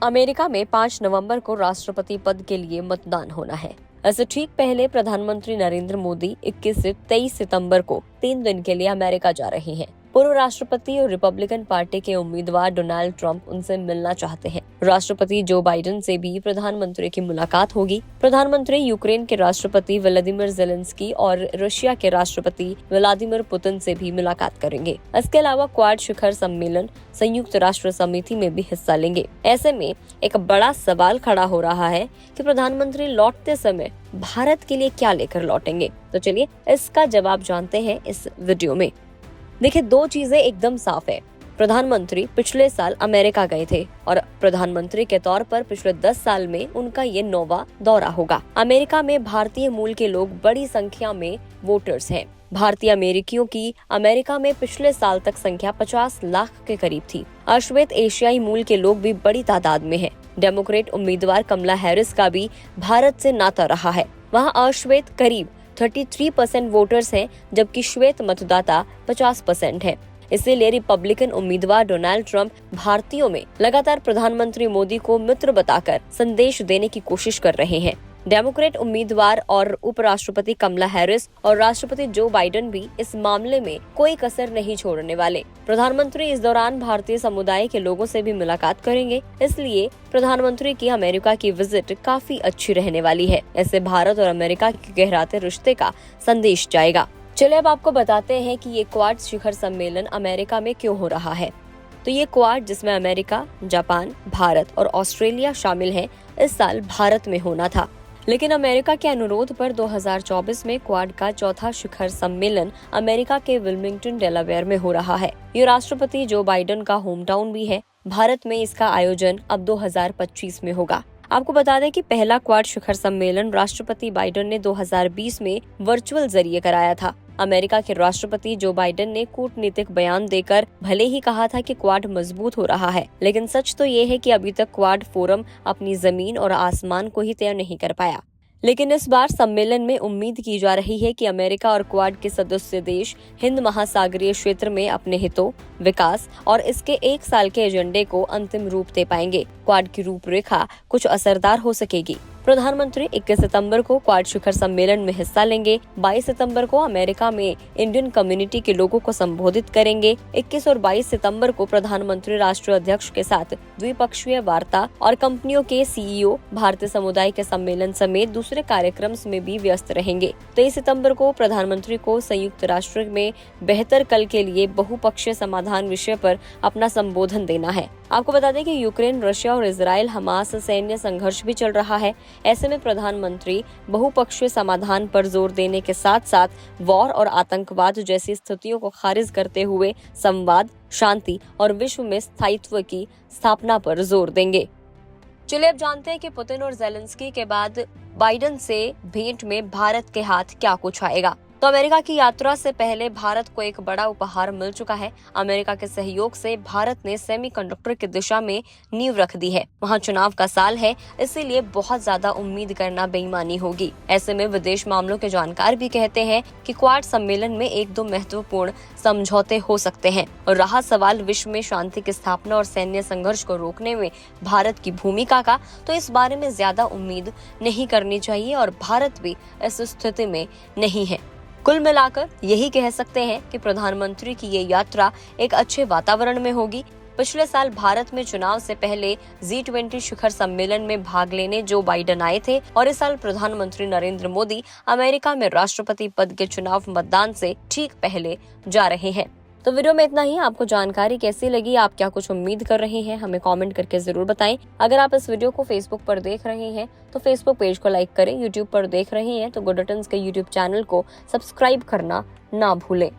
America में 5 नवंबर को राष्ट्रपति पद के लिए मतदान होना है। ऐसे ठीक पहले प्रधानमंत्री नरेंद्र मोदी 21 से 23 सितंबर को 3 दिन के लिए अमेरिका जा रहे हैं। पूर्व राष्ट्रपति और रिपब्लिकन पार्टी के उम्मीदवार डोनाल्ड ट्रंप उनसे मिलना चाहते हैं। राष्ट्रपति जो बाइडेन से भी प्रधानमंत्री की मुलाकात होगी। प्रधानमंत्री यूक्रेन के राष्ट्रपति व्लादिमीर ज़ेलेंस्की और रशिया के राष्ट्रपति व्लादिमीर पुतिन से भी मुलाकात करेंगे। इसके अलावा क्वाड शिखर सम्मेलन संयुक्त राष्ट्र समिति में भी हिस्सा लेंगे। ऐसे में एक बड़ा सवाल खड़ा हो रहा है कि प्रधानमंत्री लौटते समय भारत के लिए क्या लेकर लौटेंगे। तो चलिए इसका जवाब जानते हैं इस वीडियो में। देखिए, 2 चीजें एकदम साफ है। प्रधानमंत्री पिछले साल अमेरिका गए थे और प्रधानमंत्री के तौर पर पिछले 10 साल में उनका ये 9वां दौरा होगा। अमेरिका में भारतीय मूल के लोग बड़ी संख्या में वोटर्स हैं। भारतीय अमेरिकियों की अमेरिका में पिछले साल तक संख्या 50 लाख के करीब थी। अश्वेत एशियाई मूल के लोग भी बड़ी तादाद में हैं। डेमोक्रेट उम्मीदवार कमला हैरिस का भी भारत से नाता रहा है। वहाँ अश्वेत करीब 33% वोटर्स हैं, जबकि श्वेत मतदाता 50% हैं। इसीलिए रिपब्लिकन उम्मीदवार डोनाल्ड ट्रंप भारतीयों में लगातार प्रधानमंत्री मोदी को मित्र बताकर संदेश देने की कोशिश कर रहे हैं। डेमोक्रेट उम्मीदवार और उपराष्ट्रपति कमला हैरिस और राष्ट्रपति जो बाइडेन भी इस मामले में कोई कसर नहीं छोड़ने वाले। प्रधानमंत्री इस दौरान भारतीय समुदाय के लोगों से भी मुलाकात करेंगे, इसलिए प्रधानमंत्री की अमेरिका की विजिट काफी अच्छी रहने वाली है। ऐसे भारत और अमेरिका के गहराते रिश्ते का संदेश जाएगा। चलिए अब आपको बताते हैं कि ये क्वाड शिखर सम्मेलन अमेरिका में क्यों हो रहा है। तो ये क्वाड, जिसमें अमेरिका, जापान, भारत और ऑस्ट्रेलिया शामिल है, इस साल भारत में होना था, लेकिन अमेरिका के अनुरोध पर 2024 में क्वाड का 4था शिखर सम्मेलन अमेरिका के विल्मिंगटन, डेलावेयर में हो रहा है। ये राष्ट्रपति जो बाइडेन का होम टाउन भी है। भारत में इसका आयोजन अब 2025 में होगा। आपको बता दें कि पहला क्वाड शिखर सम्मेलन राष्ट्रपति बाइडेन ने 2020 में वर्चुअल जरिए कराया था। अमेरिका के राष्ट्रपति जो बाइडेन ने कूटनीतिक बयान देकर भले ही कहा था कि क्वाड मजबूत हो रहा है, लेकिन सच तो ये है कि अभी तक क्वाड फोरम अपनी जमीन और आसमान को ही तय नहीं कर पाया। लेकिन इस बार सम्मेलन में उम्मीद की जा रही है कि अमेरिका और क्वाड के सदस्य देश हिंद महासागरीय क्षेत्र में अपने हितों, विकास और इसके 1 साल के एजेंडे को अंतिम रूप दे पाएंगे। क्वाड की रूपरेखा कुछ असरदार हो सकेगी। प्रधानमंत्री 21 सितंबर को क्वाड शिखर सम्मेलन में हिस्सा लेंगे। 22 सितंबर को अमेरिका में इंडियन कम्युनिटी के लोगों को संबोधित करेंगे। 21 और 22 सितंबर को प्रधानमंत्री राष्ट्रीय अध्यक्ष के साथ द्विपक्षीय वार्ता और कंपनियों के सीईओ, भारतीय समुदाय के सम्मेलन समेत दूसरे कार्यक्रम में भी व्यस्त रहेंगे। 23 सितंबर को प्रधानमंत्री को संयुक्त राष्ट्र में बेहतर कल के लिए बहुपक्षीय समाधान विषय पर अपना संबोधन देना है। आपको बता दें कि यूक्रेन, रशिया और इजराइल हमास सैन्य संघर्ष भी चल रहा है। ऐसे में प्रधानमंत्री बहुपक्षीय समाधान पर जोर देने के साथ साथ वॉर और आतंकवाद जैसी स्थितियों को खारिज करते हुए संवाद, शांति और विश्व में स्थायित्व की स्थापना पर जोर देंगे। चलिए अब जानते हैं कि पुतिन और ज़ेलेंस्की के बाद बाइडेन से भेंट में भारत के हाथ क्या कुछ आएगा। तो अमेरिका की यात्रा से पहले भारत को एक बड़ा उपहार मिल चुका है। अमेरिका के सहयोग से भारत ने सेमीकंडक्टर की दिशा में नींव रख दी है। वहां चुनाव का साल है, इसीलिए बहुत ज्यादा उम्मीद करना बेईमानी होगी। ऐसे में विदेश मामलों के जानकार भी कहते हैं कि क्वाड सम्मेलन में 1-2 महत्वपूर्ण समझौते हो सकते हैं। और रहा सवाल विश्व में शांति की स्थापना और सैन्य संघर्ष को रोकने में भारत की भूमिका का, तो इस बारे में ज्यादा उम्मीद नहीं करनी चाहिए और भारत भी इस स्थिति में नहीं है। कुल मिलाकर यही कह सकते हैं कि प्रधानमंत्री की ये यात्रा एक अच्छे वातावरण में होगी। पिछले साल भारत में चुनाव से पहले G20 शिखर सम्मेलन में भाग लेने जो बाइडेन आए थे और इस साल प्रधानमंत्री नरेंद्र मोदी अमेरिका में राष्ट्रपति पद के चुनाव मतदान से ठीक पहले जा रहे हैं। तो वीडियो में इतना ही। आपको जानकारी कैसी लगी, आप क्या कुछ उम्मीद कर रहे हैं, हमें कमेंट करके जरूर बताएं। अगर आप इस वीडियो को फेसबुक पर देख रहे हैं तो फेसबुक पेज को लाइक करें। यूट्यूब पर देख रहे हैं तो गुड रिटर्न्स के यूट्यूब चैनल को सब्सक्राइब करना ना भूलें।